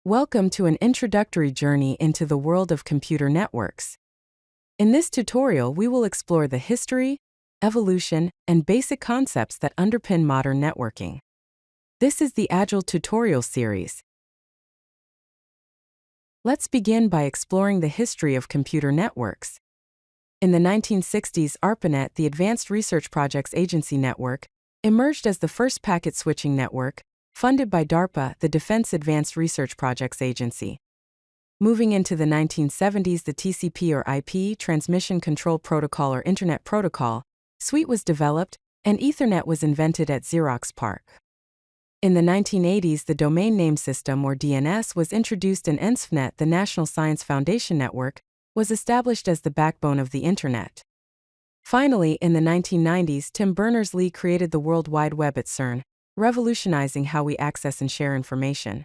Welcome to an introductory journey into the world of computer networks. In this tutorial, we will explore the history, evolution, and basic concepts that underpin modern networking. This is the Agile tutorial series. Let's begin by exploring the history of computer networks. In the 1960s, ARPANET, the Advanced Research Projects Agency network, emerged as the first packet switching network, funded by DARPA, the Defense Advanced Research Projects Agency. Moving into the 1970s, the TCP or IP, Transmission Control Protocol or Internet Protocol, suite was developed, and Ethernet was invented at Xerox PARC. In the 1980s, the Domain Name System or DNS was introduced, and ENSFnet, the National Science Foundation network, was established as the backbone of the Internet. Finally, in the 1990s, Tim Berners-Lee created the World Wide Web at CERN, revolutionizing how we access and share information.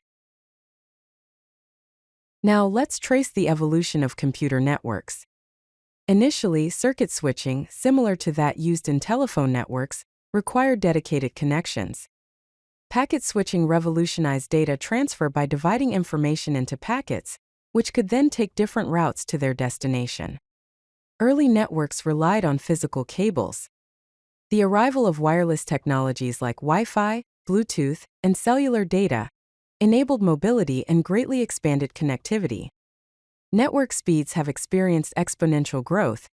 Now let's trace the evolution of computer networks. Initially, circuit switching, similar to that used in telephone networks, required dedicated connections. Packet switching revolutionized data transfer by dividing information into packets, which could then take different routes to their destination. Early networks relied on physical cables. The arrival of wireless technologies like Wi-Fi, Bluetooth, and cellular data enabled mobility and greatly expanded connectivity. Network speeds have experienced exponential growth,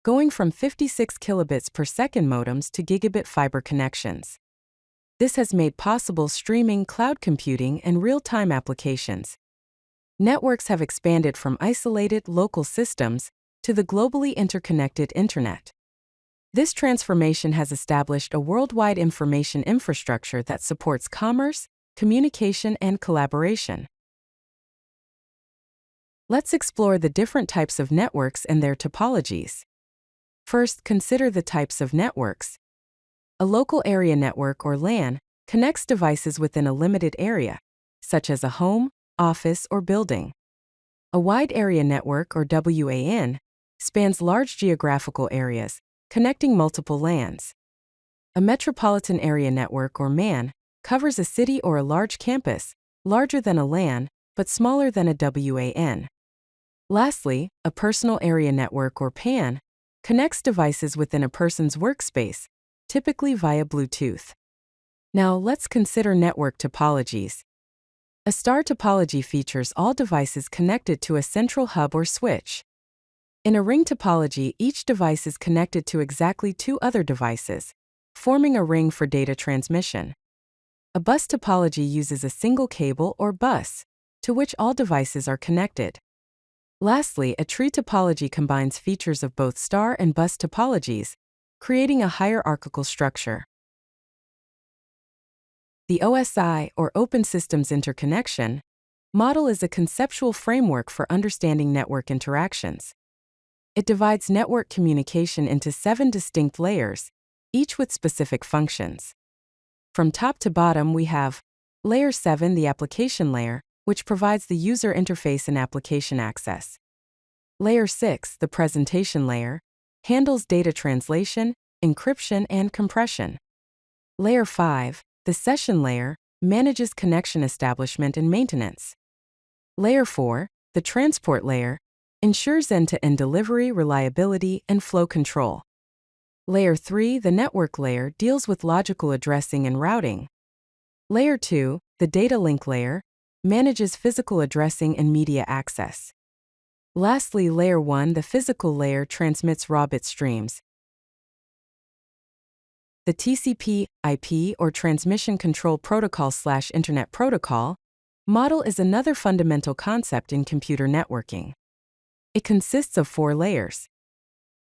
going from 56 kilobits per second modems to gigabit fiber connections. This has made possible streaming, cloud computing, and real-time applications. Networks have expanded from isolated, local systems to the globally interconnected Internet. This transformation has established a worldwide information infrastructure that supports commerce, communication, and collaboration. Let's explore the different types of networks and their topologies. First, consider the types of networks. A local area network or LAN connects devices within a limited area, such as a home, office, or building. A wide area network or WAN spans large geographical areas, connecting multiple LANs. A metropolitan area network or MAN covers a city or a large campus, larger than a LAN, but smaller than a WAN. Lastly, a personal area network or PAN connects devices within a person's workspace, typically via Bluetooth. Now let's consider network topologies. A star topology features all devices connected to a central hub or switch. In a ring topology, each device is connected to exactly two other devices, forming a ring for data transmission. A bus topology uses a single cable or bus, to which all devices are connected. Lastly, a tree topology combines features of both star and bus topologies, creating a hierarchical structure. The OSI, or Open Systems Interconnection, model is a conceptual framework for understanding network interactions. It divides network communication into 7 distinct layers, each with specific functions. From top to bottom, we have Layer 7, the application layer, which provides the user interface and application access. Layer 6, the presentation layer, handles data translation, encryption, and compression. Layer 5, the session layer, manages connection establishment and maintenance. Layer 4, the transport layer, ensures end-to-end delivery, reliability, and flow control. Layer 3, the network layer, deals with logical addressing and routing. Layer 2, the data link layer, manages physical addressing and media access. Lastly, Layer 1, the physical layer, transmits raw bit streams. The TCP/IP or Transmission Control Protocol/Internet Protocol model is another fundamental concept in computer networking. It consists of 4 layers.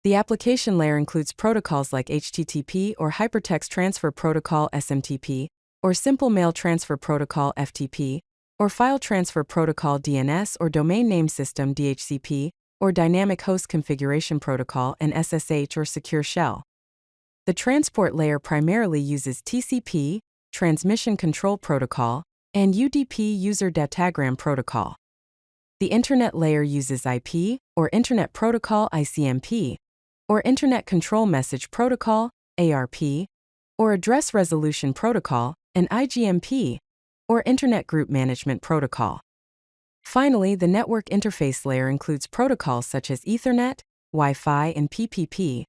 The application layer includes protocols like HTTP or Hypertext Transfer Protocol (SMTP), or Simple Mail Transfer Protocol (FTP), or File Transfer Protocol (DNS), or Domain Name System (DHCP), or Dynamic Host Configuration Protocol and SSH or Secure Shell. The transport layer primarily uses TCP, Transmission Control Protocol, and UDP, User Datagram Protocol. The Internet layer uses IP, or Internet Protocol (ICMP), or Internet Control Message Protocol (ARP), or Address Resolution Protocol, and IGMP, or Internet Group Management Protocol. Finally, the network interface layer includes protocols such as Ethernet, Wi-Fi, and PPP,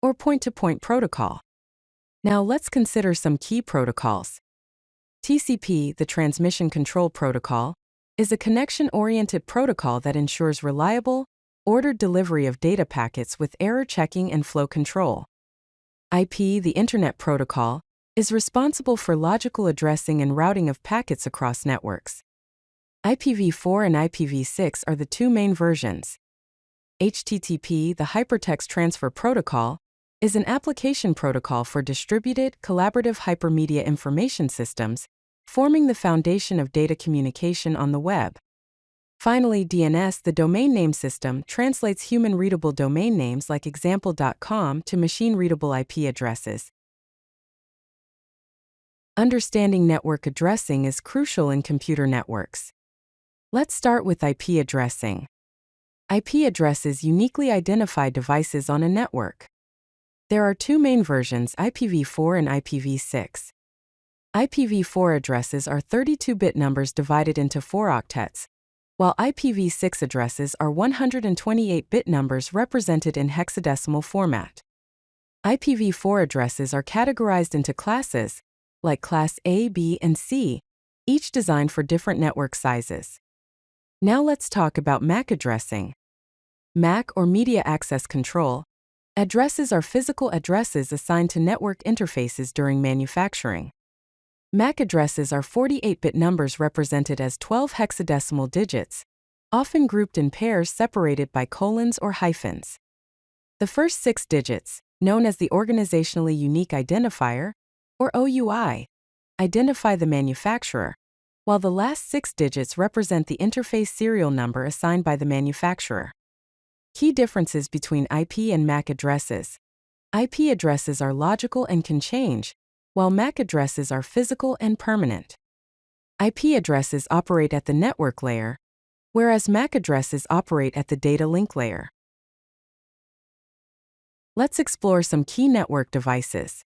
or point-to-point protocol. Now let's consider some key protocols. TCP, the Transmission Control Protocol, is a connection-oriented protocol that ensures reliable, ordered delivery of data packets with error checking and flow control. IP, the Internet Protocol, is responsible for logical addressing and routing of packets across networks. IPv4 and IPv6 are the two main versions. HTTP, the Hypertext Transfer Protocol, is an application protocol for distributed, collaborative hypermedia information systems, forming the foundation of data communication on the web. Finally, DNS, the domain name system, translates human-readable domain names like example.com to machine-readable IP addresses. Understanding network addressing is crucial in computer networks. Let's start with IP addressing. IP addresses uniquely identify devices on a network. There are two main versions, IPv4 and IPv6. IPv4 addresses are 32-bit numbers divided into 4 octets, while IPv6 addresses are 128-bit numbers represented in hexadecimal format. IPv4 addresses are categorized into classes, like Class A, B, and C, each designed for different network sizes. Now let's talk about MAC addressing. MAC, or Media Access Control, addresses are physical addresses assigned to network interfaces during manufacturing. MAC addresses are 48-bit numbers represented as 12 hexadecimal digits, often grouped in pairs separated by colons or hyphens. The first 6 digits, known as the Organizationally Unique Identifier, or OUI, identify the manufacturer, while the last 6 digits represent the interface serial number assigned by the manufacturer. Key differences between IP and MAC addresses. IP addresses are logical and can change, while MAC addresses are physical and permanent. IP addresses operate at the network layer, whereas MAC addresses operate at the data link layer. Let's explore some key network devices.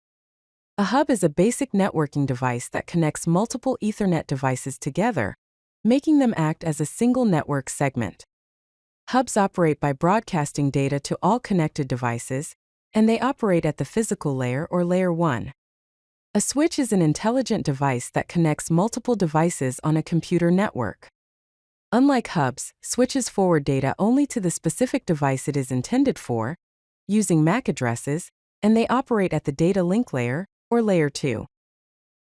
A hub is a basic networking device that connects multiple Ethernet devices together, making them act as a single network segment. Hubs operate by broadcasting data to all connected devices, and they operate at the physical layer or layer 1. A switch is an intelligent device that connects multiple devices on a computer network. Unlike hubs, switches forward data only to the specific device it is intended for, using MAC addresses, and they operate at the data link layer, or layer 2.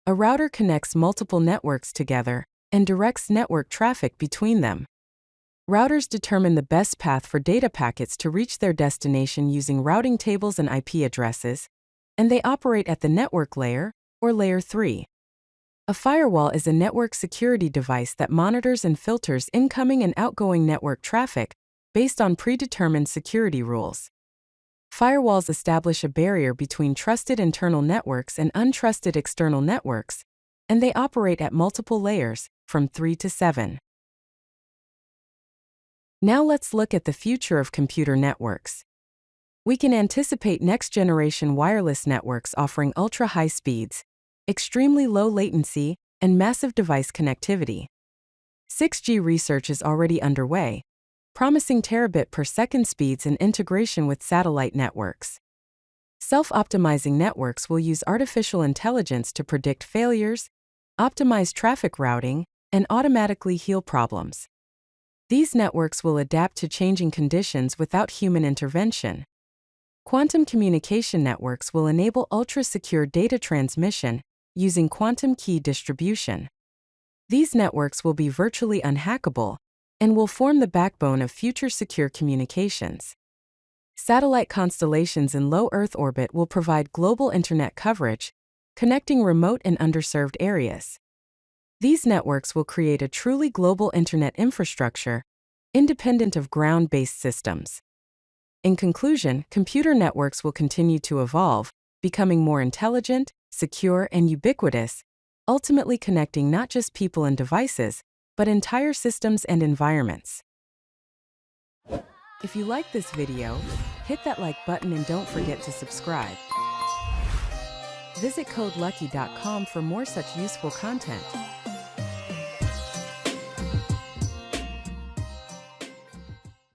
A router connects multiple networks together and directs network traffic between them. Routers determine the best path for data packets to reach their destination using routing tables and IP addresses, and they operate at the network layer, or layer 3. A firewall is a network security device that monitors and filters incoming and outgoing network traffic based on predetermined security rules. Firewalls establish a barrier between trusted internal networks and untrusted external networks, and they operate at multiple layers, from 3 to 7. Now let's look at the future of computer networks. We can anticipate next-generation wireless networks offering ultra-high speeds, extremely low latency, and massive device connectivity. 6G research is already underway, promising terabit per second speeds and integration with satellite networks. Self-optimizing networks will use artificial intelligence to predict failures, optimize traffic routing, and automatically heal problems. These networks will adapt to changing conditions without human intervention. Quantum communication networks will enable ultra-secure data transmission using quantum key distribution. These networks will be virtually unhackable and will form the backbone of future secure communications. Satellite constellations in low Earth orbit will provide global internet coverage, connecting remote and underserved areas. These networks will create a truly global internet infrastructure, independent of ground-based systems. In conclusion, computer networks will continue to evolve, becoming more intelligent, secure, and ubiquitous, ultimately connecting not just people and devices, but entire systems and environments. If you like this video, hit that like button and don't forget to subscribe. Visit codelucky.com for more such useful content.